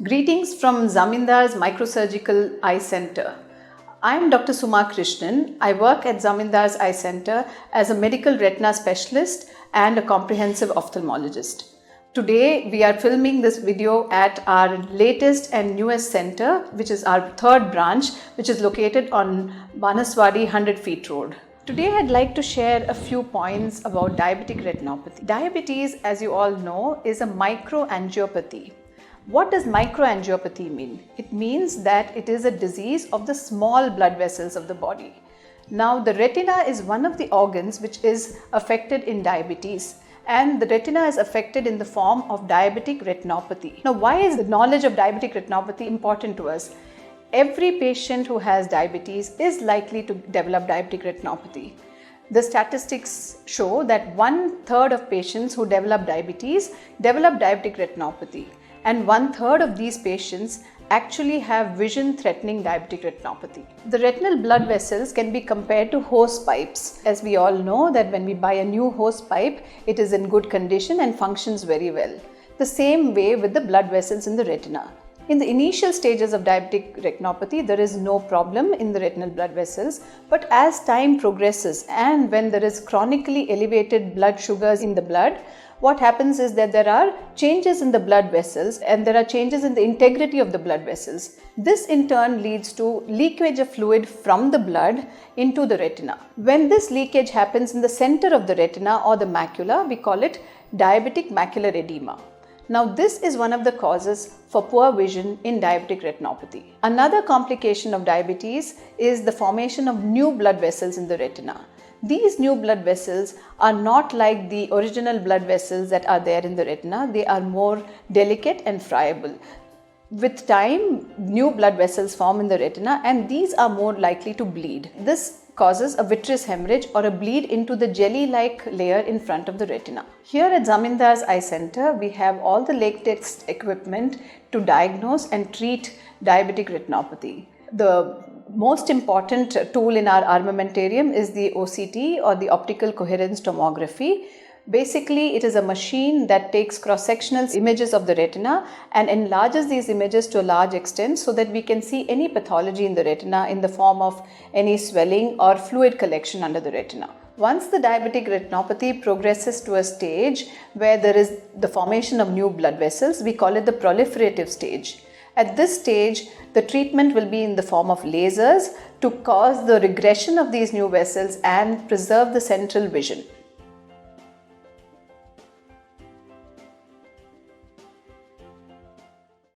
Greetings from Zamindar's Microsurgical Eye Center. I am Dr. Suma Krishnan. I work at Zamindar's Eye Center as a medical retina specialist and a comprehensive ophthalmologist. Today we are filming this video at our latest and newest center, which is our third branch, which is located on Banaswadi 100 Feet Road. Today I'd like to share a few points about diabetic retinopathy. Diabetes, as you all know, is a microangiopathy. What does microangiopathy mean? It means that it is a disease of the small blood vessels of the body. Now, the retina is one of the organs which is affected in diabetes, and the retina is affected in the form of diabetic retinopathy. Now, why is the knowledge of diabetic retinopathy important to us? Every patient who has diabetes is likely to develop diabetic retinopathy. The statistics show that 1/3 of patients who develop diabetes develop diabetic retinopathy. And 1/3 of these patients actually have vision-threatening diabetic retinopathy. The retinal blood vessels can be compared to hose pipes. As we all know that when we buy a new hose pipe, it is in good condition and functions very well. The same way with the blood vessels in the retina. In the initial stages of diabetic retinopathy, there is no problem in the retinal blood vessels, but as time progresses and when there is chronically elevated blood sugars in the blood, what happens is that there are changes in the blood vessels and there are changes in the integrity of the blood vessels. This in turn leads to leakage of fluid from the blood into the retina. When this leakage happens in the center of the retina or the macula, we call it diabetic macular edema. Now, this is one of the causes for poor vision in diabetic retinopathy. Another complication of diabetes is the formation of new blood vessels in the retina. These new blood vessels are not like the original blood vessels that are there in the retina. They are more delicate and friable. With time, new blood vessels form in the retina and these are more likely to bleed. This causes a vitreous hemorrhage or a bleed into the jelly-like layer in front of the retina. Here at Zamindar's Eye Center, we have all the latest equipment to diagnose and treat diabetic retinopathy. The most important tool in our armamentarium is the OCT or the optical coherence tomography. Basically, it is a machine that takes cross-sectional images of the retina and enlarges these images to a large extent so that we can see any pathology in the retina in the form of any swelling or fluid collection under the retina. Once the diabetic retinopathy progresses to a stage where there is the formation of new blood vessels, we call it the proliferative stage. At this stage, the treatment will be in the form of lasers to cause the regression of these new vessels and preserve the central vision.